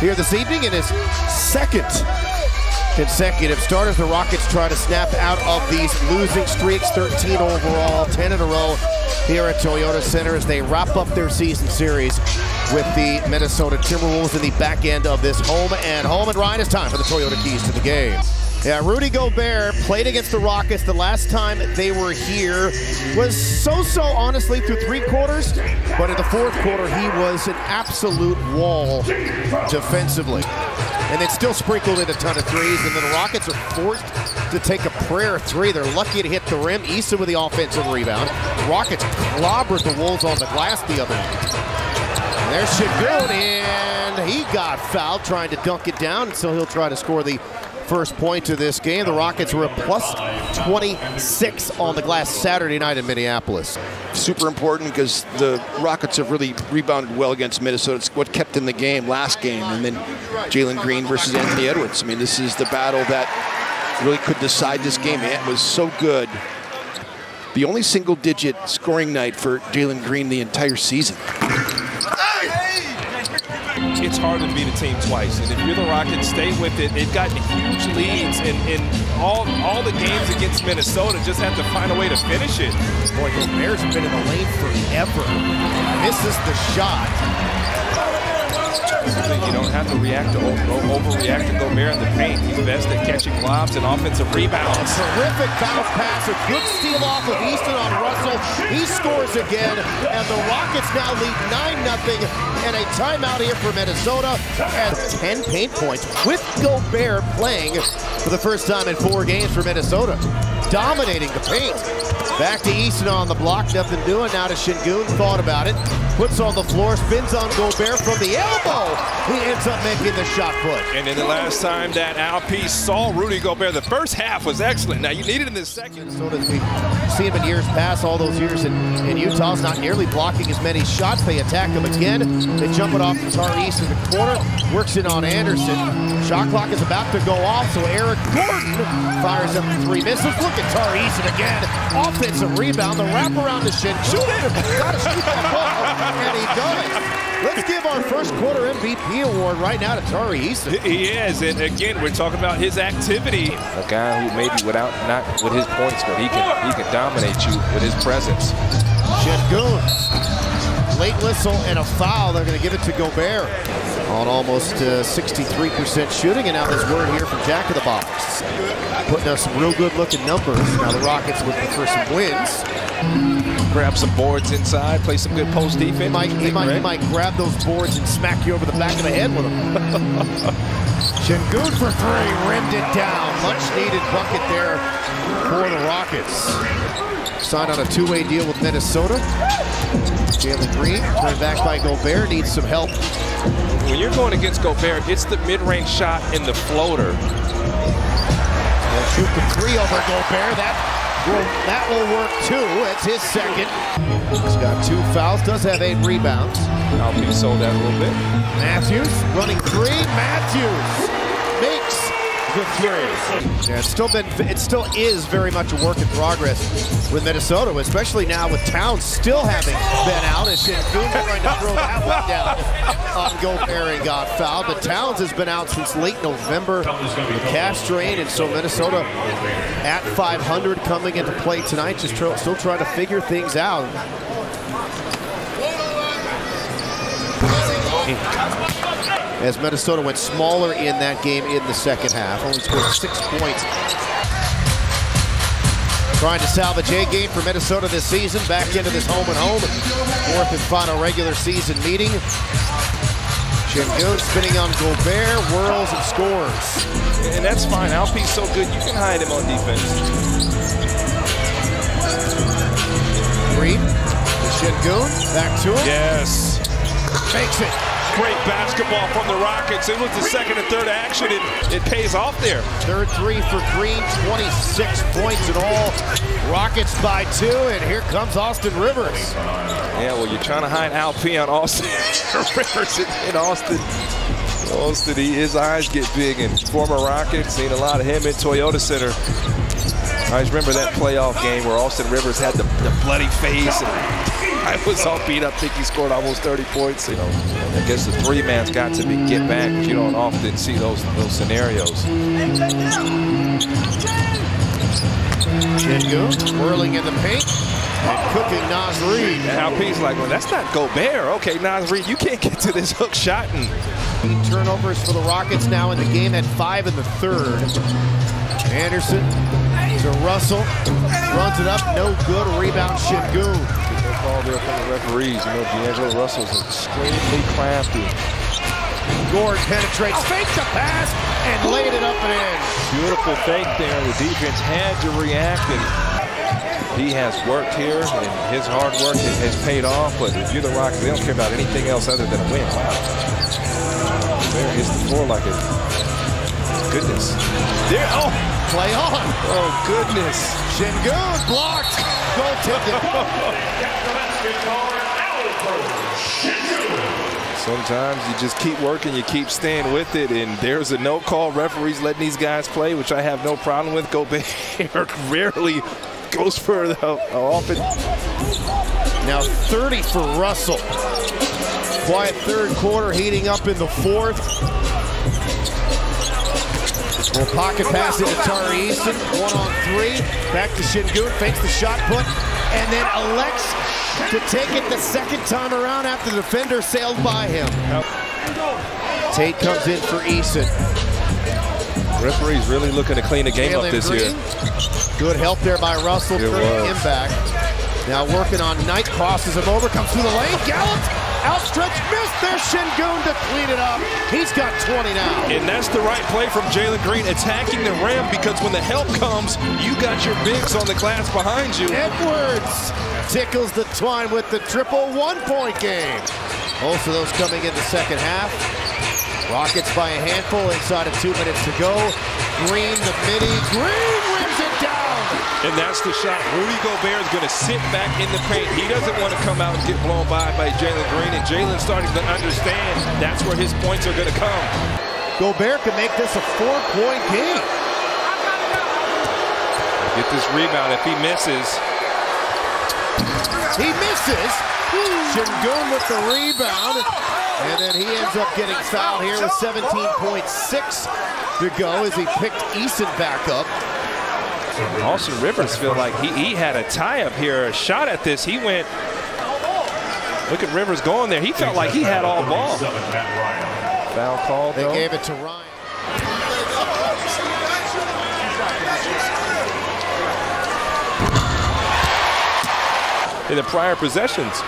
here this evening in his second consecutive start as the Rockets try to snap out of these losing streaks. 13 overall, 10 in a row here at Toyota Center as they wrap up their season series with the Minnesota Timberwolves in the back end of this home and home. And Ryan, it's time for the Toyota keys to the game. Yeah, Rudy Gobert played against the Rockets. The last time they were here was so-so, honestly, through 3 quarters. But in the 4th quarter, he was an absolute wall defensively. And then still sprinkled in a ton of threes. And then the Rockets are forced to take a prayer 3. They're lucky to hit the rim. Issa with the offensive rebound. Rockets clobbered the Wolves on the glass the other night. And there's Sengun, and he got fouled trying to dunk it down. So he'll try to score the first point of this game. The Rockets were a plus 26 on the glass Saturday night in Minneapolis. Super important because the Rockets have really rebounded well against Minnesota. It's what kept in the game last game. And then Jalen Green versus Anthony Edwards. I mean, this is the battle that really could decide this game. It was so good. The only single-digit scoring night for Jalen Green the entire season. It's hard to beat a team twice, and if you're the Rockets, stay with it. They've gotten huge leads in all the games against Minnesota. Just have to find a way to finish it. Boy, Gobert's been in the lane forever. Misses the shot. You don't have to react to overreact to Gobert in the paint. He's best at catching lobs and offensive rebounds. A terrific bounce pass, a good steal off of Easton on Russell. He scores again, and the Rockets now lead 9-0, and a timeout here for Minnesota at 10 paint points with Gobert playing for the first time in 4 games for Minnesota, dominating the paint. Back to Easton on the block, nothing doing. Now to Şengün, thought about it, puts on the floor, spins on Gobert from the elbow. He ends up making the shot put. And then the last time that Alperen saw Rudy Gobert, the first half was excellent. Now you need it in the second. Minnesota, we've seen him in years past, all those years in Utah's not nearly blocking as many shots. They attack him again. They jump it off to Tyrese in the corner, works it on Anderson. Shot clock is about to go off, so Eric Gordon fires up 3 missiles. Look at Tyrese again. Offensive rebound, the wraparound to Şengün. Got to shoot that ball, and he does. Let's give our first quarter MVP award right now to Tyrese. He is, and again, we're talking about his activity. A guy who maybe not with his points, but he can dominate you with his presence. Şengün, late whistle and a foul. They're going to give it to Gobert on almost 63% shooting, and now this word here from Jack of the Box, putting up some real good-looking numbers. Now the Rockets looking for some wins. Grab some boards inside, play some good post defense. He might grab those boards and smack you over the back of the head with them. Şengün for 3, rimmed it down. Much needed bucket there for the Rockets. Signed on a 2-way deal with Minnesota. Jalen Green, turned back by Gobert, needs some help. When you're going against Gobert, it's the mid-range shot and the floater. They'll shoot the 3 over Gobert. That will work too. It's his second. He's got 2 fouls, does have 8 rebounds. Alperen sold that a little bit. Matthews running 3. Matthews makes the 3. Yeah, it still is very much a work in progress with Minnesota, especially now with Towns still having been out. And Şengün trying to throw that one down on Gobert and got fouled. But Towns has been out since late November with calf strain, and so Minnesota at 500 coming into play tonight, just still trying to figure things out. As Minnesota went smaller in that game in the second half, only scored 6 points. Trying to salvage a game for Minnesota this season, back into this home and home. 4th and final regular season meeting. Şengün spinning on Gobert, whirls and scores. And that's fine. Alperen's so good, you can hide him on defense. Green to Şengün, back to him. Yes. Makes it. Great basketball from the Rockets. It was the second and third action, and it pays off there. Third 3 for Green, 26 points in all. Rockets by 2, and here comes Austin Rivers. Yeah, well, you're trying to hide Alperen on Austin Rivers in Austin. Austin, his eyes get big, and former Rockets, seen a lot of him in Toyota Center. I just remember that playoff game where Austin Rivers had the bloody face. And guy was all beat up. I think he scored almost 30 points. You know, I guess the three-man's got to get back, but you don't often see those scenarios. Sengun whirling in the paint and cooking Naz Reid. And Alperen's like, well, that's not Gobert. Okay, Naz Reid, you can't get to this hook shot. And 8 turnovers for the Rockets now in the game, at 5 in the third. Anderson to Russell, runs it up, no good. Rebound, Sengun. No call there from the referees. You know, D'Angelo Russell's extremely crafty. Gord penetrates, fakes the pass, and laid it up and in. Beautiful fake there. The defense had to react, and he has worked here, and his hard work has paid off. But if you're the Rockets, they don't care about anything else other than a win. Wow. There hits the floor like a goodness. There, oh, play on. Oh goodness. Sengun blocked. Goal tipped. Sometimes you just keep working, you keep staying with it, and there's a no call. Referees letting these guys play, which I have no problem with. Gobert rarely goes for the often. Now 30 for Russell. Quiet third quarter, heating up in the fourth. Will pocket pass into Tari Easton. 1-on-3. Back to Sengun. Fakes the shot put. And then elects to take it the second time around after the defender sailed by him. Tate comes in for Easton. Referee's really looking to clean the game up this year. Good help there by Russell, turning him back. Now working on Knight, crosses him over, comes through the lane, galloped, outstretched, missed. There's Sengun to clean it up. He's got 20 now. And that's the right play from Jalen Green, attacking the rim, because when the help comes, you got your bigs on the glass behind you. Edwards tickles the twine with the triple, 1-point game. Most of those coming in the second half. Rockets by a handful inside of 2 minutes to go. Green, the midi, Green rims it down. And that's the shot. Rudy Gobert is going to sit back in the paint. He doesn't want to come out and get blown by Jalen Green, and Jalen's starting to understand that's where his points are going to come. Gobert can make this a 4-point game. Get this rebound if he misses. He misses. Sengun with the rebound. And then he ends up getting fouled here with 17.6 to go as he picked Easton back up. Austin Rivers feel like he had a tie-up here, a shot at this. He went, look at Rivers going there. He felt like he had all ball. Foul call, though. They gave it to Ryan. In the prior possessions,